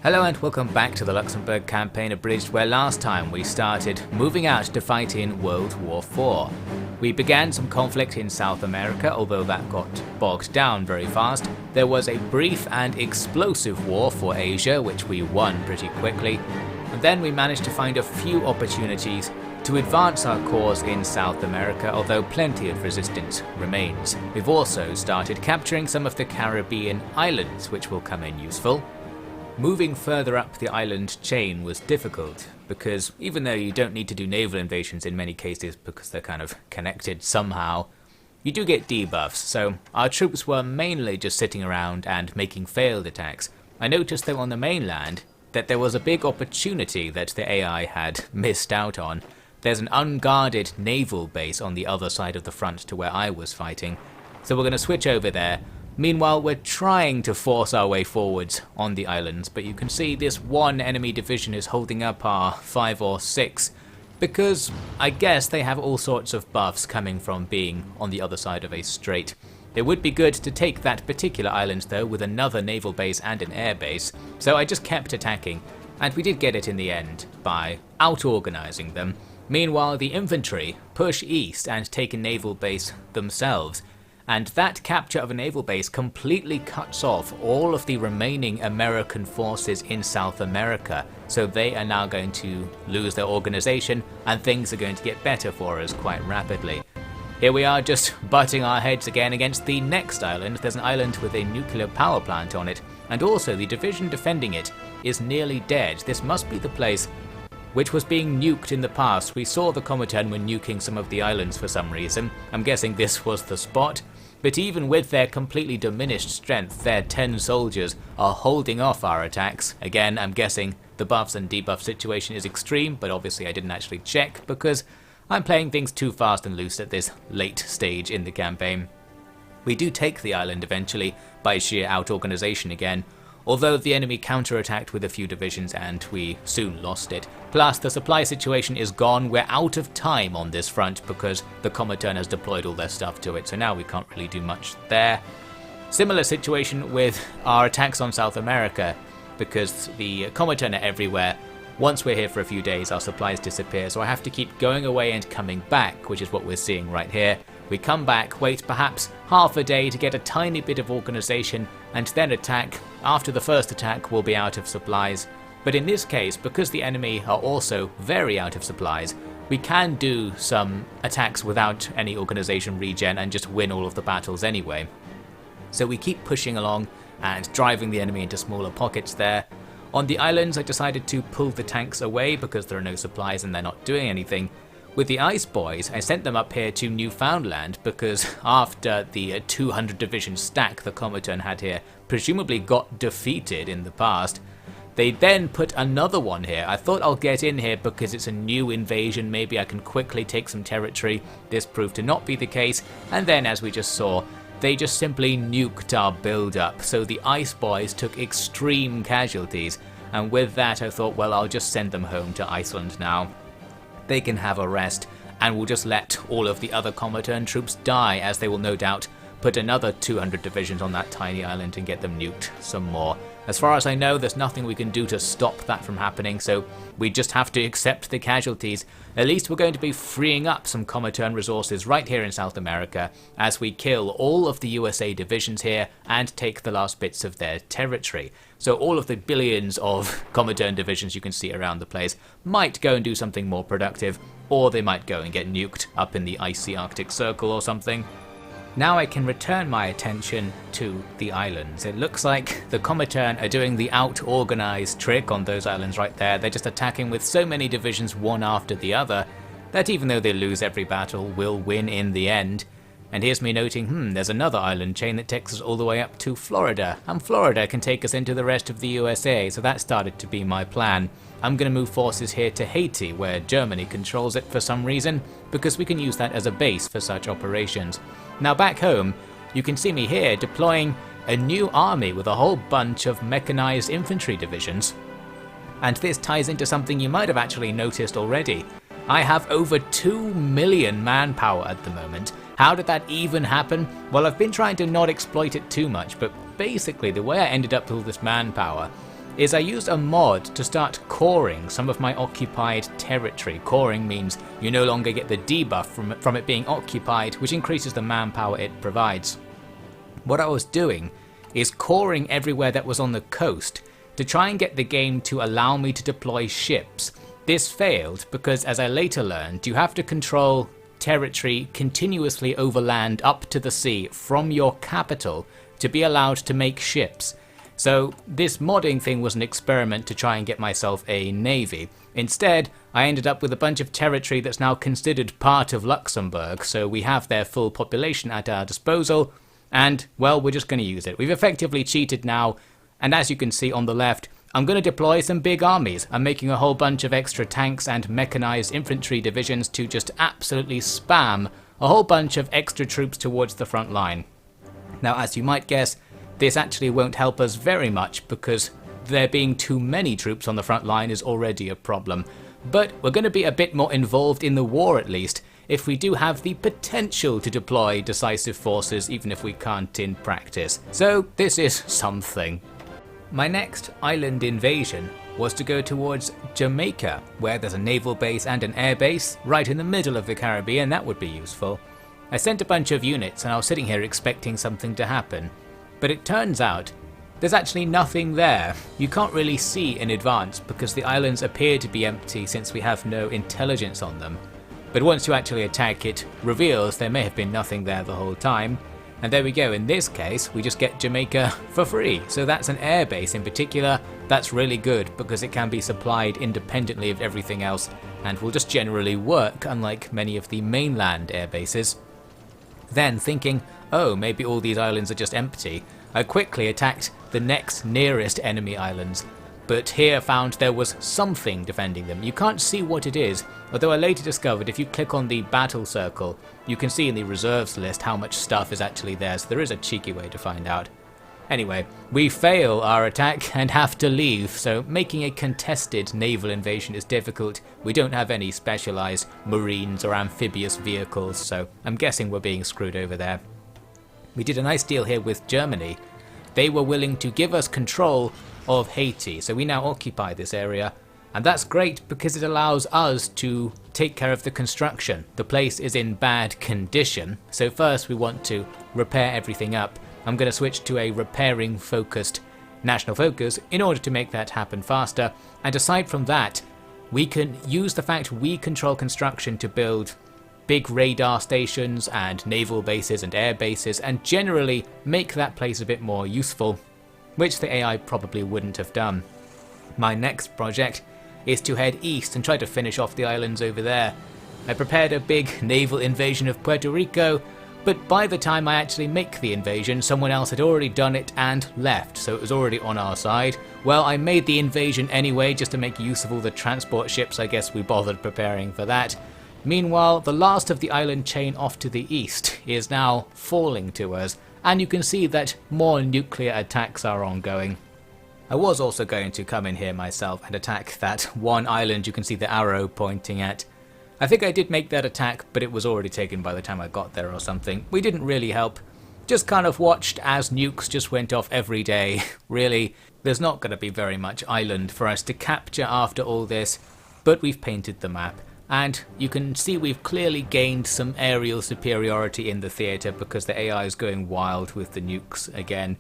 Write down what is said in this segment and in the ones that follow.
Hello and welcome back to the Luxembourg campaign abridged, where last time we started moving out to fight in World War IV. We began some conflict in South America, although that got bogged down very fast. There was a brief and explosive war for Asia, which we won pretty quickly. And then we managed to find a few opportunities to advance our cause in South America, although plenty of resistance remains. We've also started capturing some of the Caribbean islands, which will come in useful. Moving further up the island chain was difficult, because even though you don't need to do naval invasions in many cases because they're kind of connected somehow, you do get debuffs, so our troops were mainly just sitting around and making failed attacks. I noticed though on the mainland that there was a big opportunity that the AI had missed out on. There's an unguarded naval base on the other side of the front to where I was fighting, so we're going to switch over there. Meanwhile, we're trying to force our way forwards on the islands, but you can see this one enemy division is holding up our 5 or 6, because I guess they have all sorts of buffs coming from being on the other side of a strait. It would be good to take that particular island though with another naval base and an air base, so I just kept attacking, and we did get it in the end by out-organising them. Meanwhile, the infantry push east and take a naval base themselves. And that capture of a naval base completely cuts off all of the remaining American forces in South America, so they are now going to lose their organization and things are going to get better for us quite rapidly. Here we are just butting our heads again against the next island. There's an island with a nuclear power plant on it, and also the division defending it is nearly dead. This must be the place which was being nuked in the past. We saw the Comintern were nuking some of the islands for some reason. I'm guessing this was the spot. But even with their completely diminished strength, their 10 soldiers are holding off our attacks. Again, I'm guessing the buffs and debuff situation is extreme, but obviously I didn't actually check because I'm playing things too fast and loose at this late stage in the campaign. We do take the island eventually by sheer out-organisation again, although the enemy counterattacked with a few divisions and we soon lost it. Plus, the supply situation is gone. We're out of time on this front because the Comintern has deployed all their stuff to it, so now we can't really do much there. Similar situation with our attacks on South America, because the Comintern are everywhere. Once we're here for a few days, our supplies disappear, so I have to keep going away and coming back, which is what we're seeing right here. We come back, wait perhaps half a day to get a tiny bit of organisation, and then attack. After the first attack, we'll be out of supplies. But in this case, because the enemy are also very out of supplies, we can do some attacks without any organisation regen and just win all of the battles anyway. So we keep pushing along and driving the enemy into smaller pockets there. On the islands, I decided to pull the tanks away because there are no supplies and they're not doing anything. With the Ice Boys, I sent them up here to Newfoundland because after the 200 division stack the Comintern had here presumably got defeated in the past, they then put another one here. I thought I'll get in here because it's a new invasion, maybe I can quickly take some territory. This proved to not be the case, and then as we just saw, they just simply nuked our build-up, so the Ice Boys took extreme casualties, and with that I thought, well, I'll just send them home to Iceland now. They can have a rest, and we'll just let all of the other Comintern troops die, as they will no doubt put another 200 divisions on that tiny island and get them nuked some more. As far as I know, there's nothing we can do to stop that from happening, so we just have to accept the casualties. At least we're going to be freeing up some Comintern resources right here in South America as we kill all of the USA divisions here and take the last bits of their territory. So all of the billions of Comintern divisions you can see around the place might go and do something more productive, or they might go and get nuked up in the icy Arctic Circle or something. Now I can return my attention to the islands. It looks like the Comintern are doing the out-organised trick on those islands right there. They're just attacking with so many divisions one after the other that even though they lose every battle, will win in the end. And here's me noting, there's another island chain that takes us all the way up to Florida, and Florida can take us into the rest of the USA, so that started to be my plan. I'm going to move forces here to Haiti, where Germany controls it for some reason, because we can use that as a base for such operations. Now back home, you can see me here deploying a new army with a whole bunch of mechanized infantry divisions. And this ties into something you might have actually noticed already. I have over 2 million manpower at the moment. How did that even happen? Well, I've been trying to not exploit it too much, but basically the way I ended up with all this manpower is I used a mod to start coring some of my occupied territory. Coring means you no longer get the debuff from it being occupied, which increases the manpower it provides. What I was doing is coring everywhere that was on the coast to try and get the game to allow me to deploy ships. This failed because, as I later learned, you have to control territory continuously overland up to the sea from your capital to be allowed to make ships. So this modding thing was an experiment to try and get myself a navy. Instead, I ended up with a bunch of territory that's now considered part of Luxembourg, so we have their full population at our disposal, and, well, we're just going to use it. We've effectively cheated now, and as you can see on the left, I'm going to deploy some big armies. I'm making a whole bunch of extra tanks and mechanized infantry divisions to just absolutely spam a whole bunch of extra troops towards the front line. Now, as you might guess, this actually won't help us very much because there being too many troops on the front line is already a problem. But we're going to be a bit more involved in the war at least, if we do have the potential to deploy decisive forces even if we can't in practice. So this is something. My next island invasion was to go towards Jamaica, where there's a naval base and an air base right in the middle of the Caribbean. That would be useful. I sent a bunch of units and I was sitting here expecting something to happen. But it turns out there's actually nothing there. You can't really see in advance because the islands appear to be empty since we have no intelligence on them. But once you actually attack, it reveals there may have been nothing there the whole time. And there we go, in this case we just get Jamaica for free. So that's an air base in particular. That's really good because it can be supplied independently of everything else and will just generally work, unlike many of the mainland air bases. Then thinking, oh, maybe all these islands are just empty, I quickly attacked the next nearest enemy islands, but here found there was something defending them. You can't see what it is, although I later discovered if you click on the battle circle, you can see in the reserves list how much stuff is actually there, so there is a cheeky way to find out. Anyway, we fail our attack and have to leave, so making a contested naval invasion is difficult. We don't have any specialized marines or amphibious vehicles, so I'm guessing we're being screwed over there. We did a nice deal here with Germany. They were willing to give us control of Haiti, so we now occupy this area, and that's great because it allows us to take care of the construction. The place is in bad condition, so first we want to repair everything up. I'm going to switch to a repairing focused national focus in order to make that happen faster, and aside from that, we can use the fact we control construction to build big radar stations and naval bases and air bases and generally make that place a bit more useful, which the AI probably wouldn't have done. My next project is to head east and try to finish off the islands over there. I prepared a big naval invasion of Puerto Rico, but by the time I actually make the invasion, someone else had already done it and left, so it was already on our side. Well, I made the invasion anyway just to make use of all the transport ships. I guess we bothered preparing for that. Meanwhile, the last of the island chain off to the east is now falling to us, and you can see that more nuclear attacks are ongoing. I was also going to come in here myself and attack that one island you can see the arrow pointing at. I think I did make that attack, but it was already taken by the time I got there or something. We didn't really help. Just kind of watched as nukes just went off every day. Really, there's not going to be very much island for us to capture after all this, but we've painted the map. And you can see we've clearly gained some aerial superiority in the theatre because the AI is going wild with the nukes again.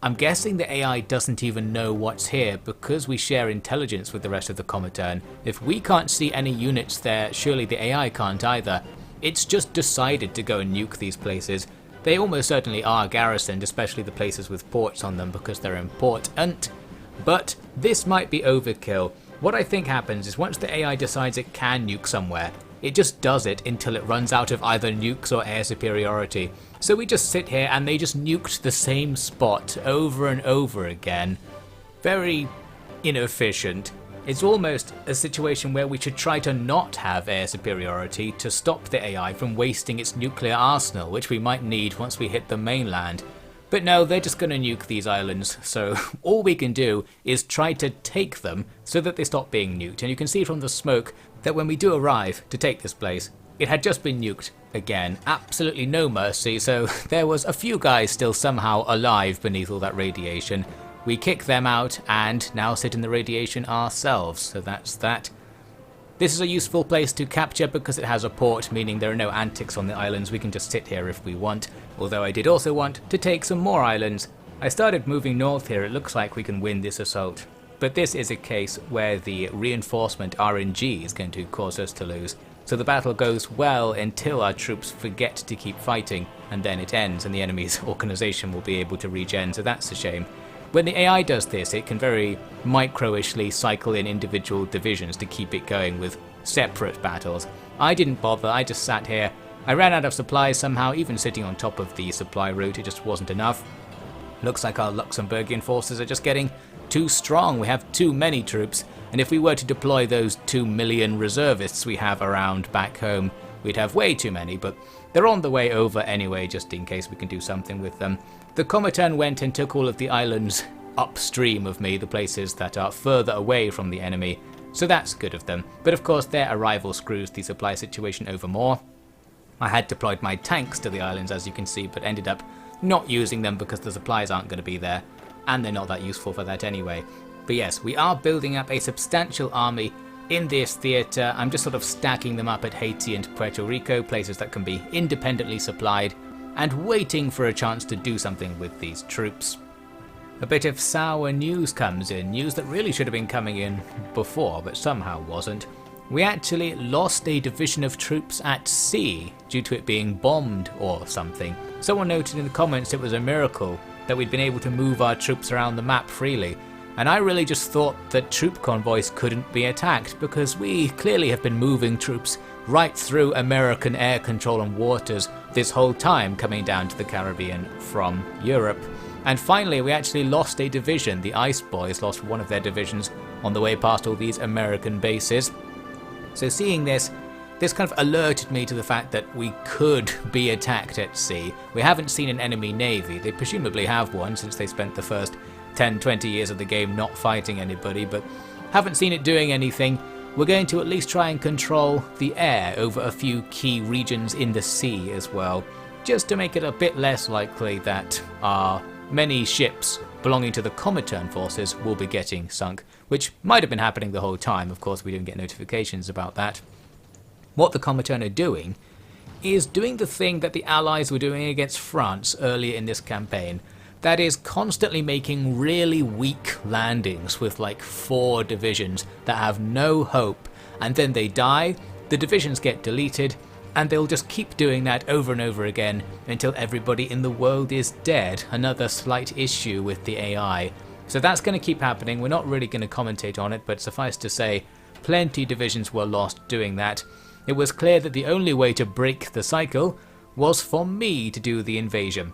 I'm guessing the AI doesn't even know what's here because we share intelligence with the rest of the Comintern. If we can't see any units there, surely the AI can't either. It's just decided to go and nuke these places. They almost certainly are garrisoned, especially the places with ports on them because they're important. But this might be overkill. What I think happens is once the AI decides it can nuke somewhere, it just does it until it runs out of either nukes or air superiority. So we just sit here and they just nuked the same spot over and over again. Very inefficient. It's almost a situation where we should try to not have air superiority to stop the AI from wasting its nuclear arsenal, which we might need once we hit the mainland. But no, they're just going to nuke these islands, so all we can do is try to take them so that they stop being nuked. And you can see from the smoke that when we do arrive to take this place, it had just been nuked again. Absolutely no mercy, so there was a few guys still somehow alive beneath all that radiation. we kick them out and now sit in the radiation ourselves, so that's that. This is a useful place to capture because it has a port, meaning there are no antics on the islands, we can just sit here if we want, although I did also want to take some more islands. I started moving north here, it looks like we can win this assault, but this is a case where the reinforcement RNG is going to cause us to lose. So the battle goes well until our troops forget to keep fighting, and then it ends and the enemy's organization will be able to regen, so that's a shame. When the AI does this, it can very micro-ishly cycle in individual divisions to keep it going with separate battles. I didn't bother, I just sat here. I ran out of supplies somehow, even sitting on top of the supply route, it just wasn't enough. Looks like our Luxembourgian forces are just getting too strong, we have too many troops, and if we were to deploy those 2 million reservists we have around back home, we'd have way too many, but they're on the way over anyway, just in case we can do something with them. The Comintern went and took all of the islands upstream of me, the places that are further away from the enemy, so that's good of them. But of course their arrival screws the supply situation over more. I had deployed my tanks to the islands, as you can see, but ended up not using them because the supplies aren't going to be there, and they're not that useful for that anyway. But yes, we are building up a substantial army in this theatre. I'm just sort of stacking them up at Haiti and Puerto Rico, places that can be independently supplied, and waiting for a chance to do something with these troops. A bit of sour news comes in, news that really should have been coming in before, but somehow wasn't. We actually lost a division of troops at sea due to it being bombed or something. Someone noted in the comments it was a miracle that we'd been able to move our troops around the map freely, and I really just thought that troop convoys couldn't be attacked because we clearly have been moving troops right through American air control and waters this whole time coming down to the Caribbean from Europe. And finally we actually lost a division. The Ice Boys lost one of their divisions on the way past all these American bases. So seeing this kind of alerted me to the fact that we could be attacked at sea. We haven't seen an enemy navy. They presumably have one since they spent the first 10-20 years of the game not fighting anybody, but haven't seen it doing anything. We're going to at least try and control the air over a few key regions in the sea as well, just to make it a bit less likely that our many ships belonging to the Comintern forces will be getting sunk, which might have been happening the whole time. Of course we didn't get notifications about that. What the Comintern are doing is doing the thing that the Allies were doing against France earlier in this campaign. That is constantly making really weak landings with like 4 divisions that have no hope, and then they die, the divisions get deleted, and they'll just keep doing that over and over again until everybody in the world is dead. Another slight issue with the AI. So that's going to keep happening. We're not really going to commentate on it, but suffice to say, plenty of divisions were lost doing that. It was clear that the only way to break the cycle was for me to do the invasion.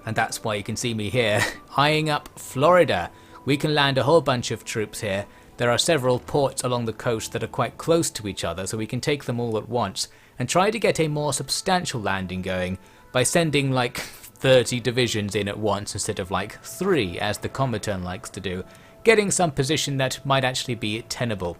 And that's why you can see me here, eyeing up Florida. We can land a whole bunch of troops here. There are several ports along the coast that are quite close to each other, so we can take them all at once and try to get a more substantial landing going by sending like 30 divisions in at once instead of like 3 as the Comintern likes to do, getting some position that might actually be tenable.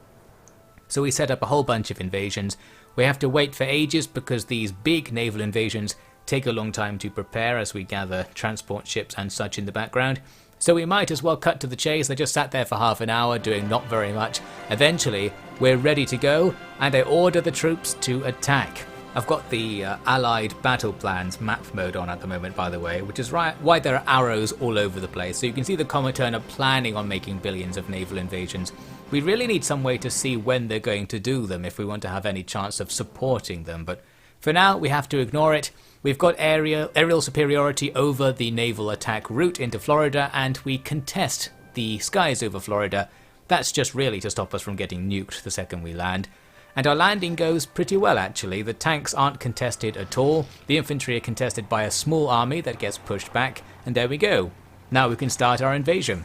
So we set up a whole bunch of invasions. We have to wait for ages because these big naval invasions take a long time to prepare as we gather transport ships and such in the background. So we might as well cut to the chase. I just sat there for half an hour doing not very much. Eventually we're ready to go and I order the troops to attack. I've got the Allied battle plans map mode on at the moment, by the way, which is why there are arrows all over the place. So you can see the Comintern are planning on making billions of naval invasions. We really need some way to see when they're going to do them if we want to have any chance of supporting them, but for now we have to ignore it. We've got aerial superiority over the naval attack route into Florida, and we contest the skies over Florida. That's just really to stop us from getting nuked the second we land. And our landing goes pretty well actually. The tanks aren't contested at all. The infantry are contested by a small army that gets pushed back, and there we go. Now we can start our invasion.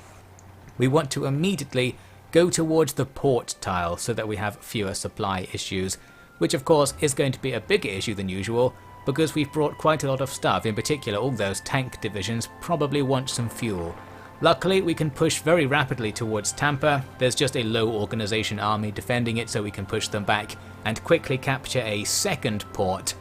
We want to immediately go towards the port tile so that we have fewer supply issues, which of course is going to be a bigger issue than usual because we've brought quite a lot of stuff. In particular, all those tank divisions probably want some fuel. Luckily we can push very rapidly towards Tampa. There's just a low organization army defending it, so we can push them back and quickly capture a second port.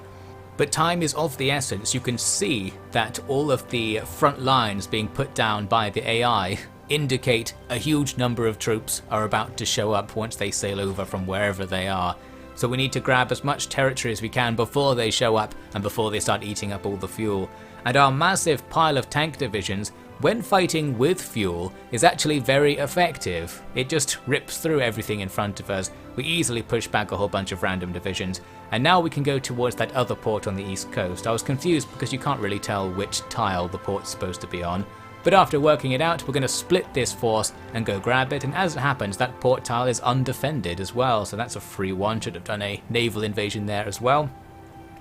But time is of the essence. You can see that all of the front lines being put down by the AI indicate a huge number of troops are about to show up once they sail over from wherever they are. So we need to grab as much territory as we can before they show up and before they start eating up all the fuel. And our massive pile of tank divisions, when fighting with fuel, is actually very effective. It just rips through everything in front of us. We easily push back a whole bunch of random divisions. And now we can go towards that other port on the east coast. I was confused because you can't really tell which tile the port's supposed to be on. But after working it out, we're going to split this force and go grab it, and as it happens, that port tile is undefended as well, so that's a free one. Should have done a naval invasion there as well.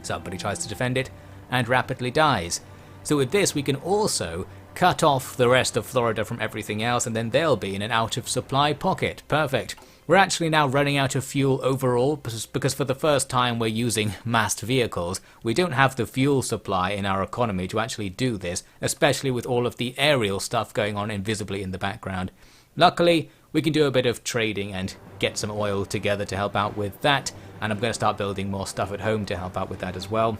Somebody tries to defend it and rapidly dies. So with this, we can also cut off the rest of Florida from everything else, and then they'll be in an out of supply pocket. Perfect. We're actually now running out of fuel overall because for the first time we're using massed vehicles. We don't have the fuel supply in our economy to actually do this, especially with all of the aerial stuff going on invisibly in the background. Luckily, we can do a bit of trading and get some oil together to help out with that, and I'm going to start building more stuff at home to help out with that as well.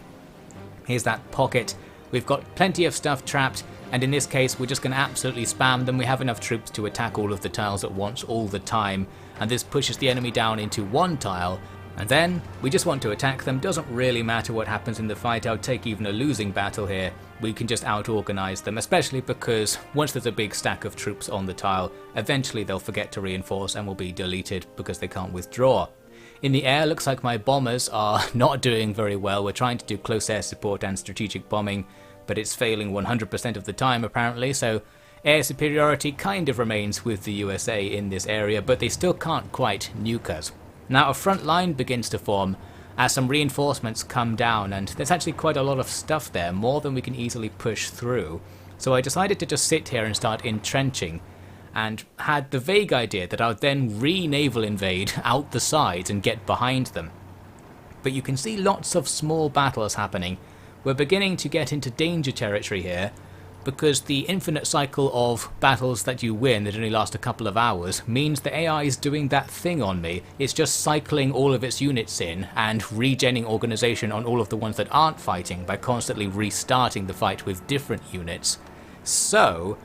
Here's that pocket. We've got plenty of stuff trapped, and in this case we're just going to absolutely spam them. We have enough troops to attack all of the tiles at once all the time, and this pushes the enemy down into one tile, and then we just want to attack them. Doesn't really matter what happens in the fight. I would take even a losing battle here. We can just out-organize them, especially because once there's a big stack of troops on the tile, eventually they'll forget to reinforce and will be deleted because they can't withdraw. In the air, looks like my bombers are not doing very well. We're trying to do close air support and strategic bombing, but it's failing 100% of the time apparently, so air superiority kind of remains with the USA in this area, but they still can't quite nuke us. Now a front line begins to form as some reinforcements come down, and there's actually quite a lot of stuff there, more than we can easily push through. So I decided to just sit here and start entrenching, and had the vague idea that I would then re-naval invade out the sides and get behind them. But you can see lots of small battles happening. We're beginning to get into danger territory here, because the infinite cycle of battles that you win that only last a couple of hours means the AI is doing that thing on me. It's just cycling all of its units in and regenning organization on all of the ones that aren't fighting by constantly restarting the fight with different units. So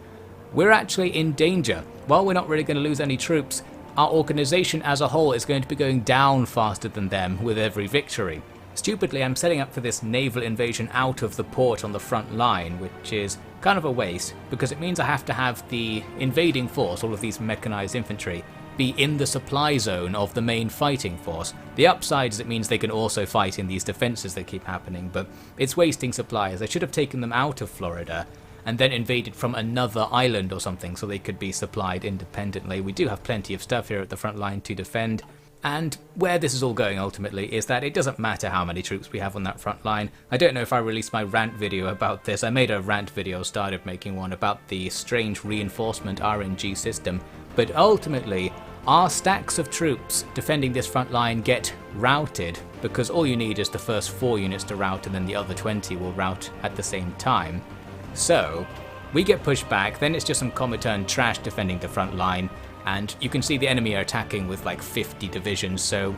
we're actually in danger. While we're not really going to lose any troops, our organization as a whole is going to be going down faster than them with every victory. Stupidly, I'm setting up for this naval invasion out of the port on the front line, which is kind of a waste, because it means I have to have the invading force, all of these mechanized infantry, be in the supply zone of the main fighting force. The upside is it means they can also fight in these defenses that keep happening, but it's wasting supplies. I should have taken them out of Florida and then invaded from another island or something so they could be supplied independently. We do have plenty of stuff here at the front line to defend. And where this is all going ultimately is that it doesn't matter how many troops we have on that front line. I don't know if I released my rant video about this. I made a rant video, started making one about the strange reinforcement RNG system, but ultimately our stacks of troops defending this front line get routed, because all you need is the first 4 units to rout and then the other 20 will rout at the same time. So we get pushed back, then it's just some Comintern trash defending the front line, and you can see the enemy are attacking with like 50 divisions, so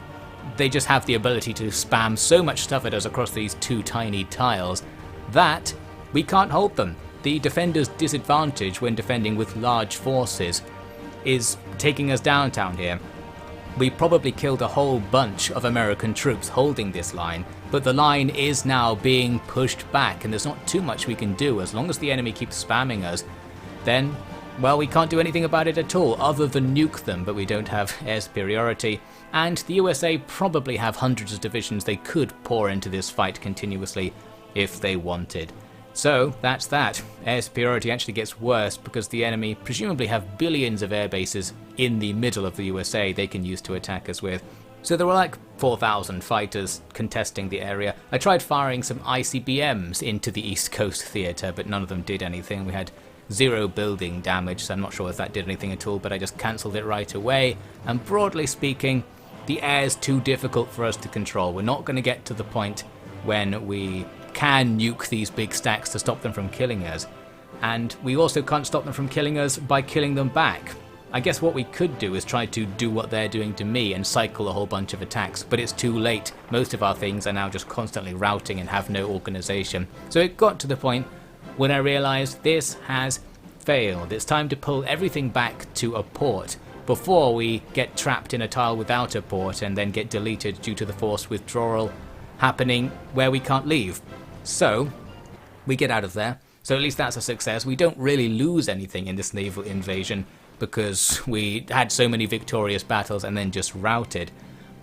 they just have the ability to spam so much stuff at us across these 2 tiny tiles that we can't hold them. The defender's disadvantage when defending with large forces is taking us downtown here. We probably killed a whole bunch of American troops holding this line, but the line is now being pushed back and there's not too much we can do. As long as the enemy keeps spamming us, then well, we can't do anything about it at all other than nuke them, but we don't have air superiority, and the USA probably have hundreds of divisions they could pour into this fight continuously if they wanted. So that's that. Air superiority actually gets worse because the enemy presumably have billions of air bases in the middle of the USA they can use to attack us with. So there were like 4,000 fighters contesting the area. I tried firing some ICBMs into the East Coast theatre, but none of them did anything. We had 0 building damage, so I'm not sure if that did anything at all, but I just cancelled it right away. And broadly speaking, the air is too difficult for us to control. We're not going to get to the point when we can nuke these big stacks to stop them from killing us. And we also can't stop them from killing us by killing them back. I guess what we could do is try to do what they're doing to me and cycle a whole bunch of attacks, but it's too late. Most of our things are now just constantly routing and have no organization. So it got to the point when I realized this has failed. It's time to pull everything back to a port before we get trapped in a tile without a port and then get deleted due to the forced withdrawal happening where we can't leave. So we get out of there. So at least that's a success. We don't really lose anything in this naval invasion because we had so many victorious battles and then just routed.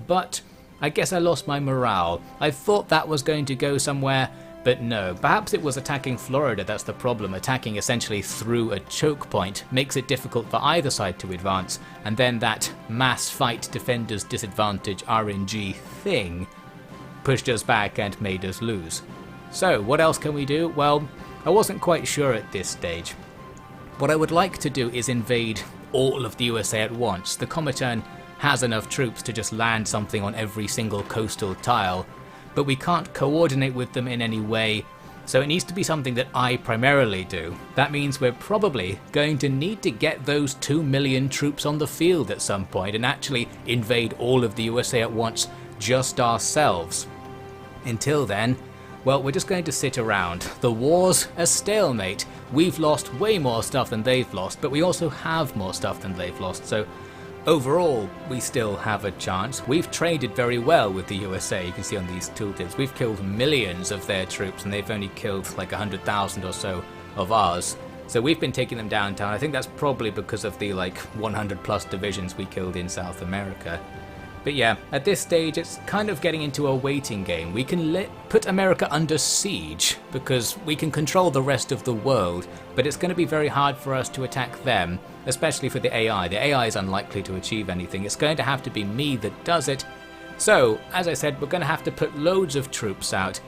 But I guess I lost my morale. I thought that was going to go somewhere, but no. Perhaps it was attacking Florida that's the problem. Attacking essentially through a choke point makes it difficult for either side to advance, and then that mass fight defenders disadvantage RNG thing pushed us back and made us lose. So what else can we do? Well, I wasn't quite sure at this stage. What I would like to do is invade all of the USA at once. The Comintern has enough troops to just land something on every single coastal tile, but we can't coordinate with them in any way, so it needs to be something that I primarily do. That means we're probably going to need to get those 2 million troops on the field at some point and actually invade all of the USA at once just ourselves. Until then, well, we're just going to sit around. The war's a stalemate. We've lost way more stuff than they've lost, but we also have more stuff than they've lost, so overall, we still have a chance. We've traded very well with the USA, you can see on these tooltips. We've killed millions of their troops and they've only killed like 100,000 or so of ours. So we've been taking them downtown. I think that's probably because of the like 100 plus divisions we killed in South America. But yeah, at this stage it's kind of getting into a waiting game. We can put America under siege because we can control the rest of the world, but it's going to be very hard for us to attack them, especially for the AI. The AI is unlikely to achieve anything. It's going to have to be me that does it. So, as I said, we're going to have to put loads of troops out.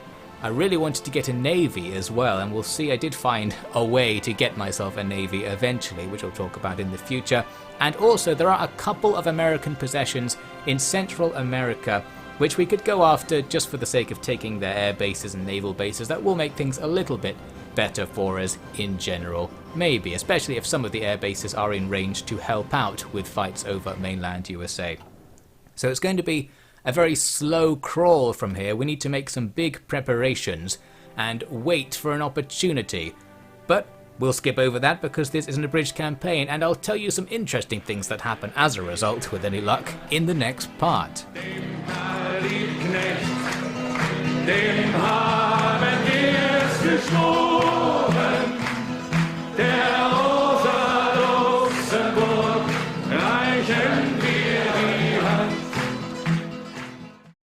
I really wanted to get a navy as well, and we'll see. I did find a way to get myself a navy eventually, which I'll talk about in the future. And also, there are a couple of American possessions in Central America which we could go after just for the sake of taking their air bases and naval bases. That will make things a little bit better for us in general, maybe, especially if some of the air bases are in range to help out with fights over mainland USA. So it's going to be a very slow crawl from here. We need to make some big preparations and wait for an opportunity. But we'll skip over that because this is an abridged campaign, and I'll tell you some interesting things that happen as a result, with any luck, in the next part. Dem haben wir es geschworen.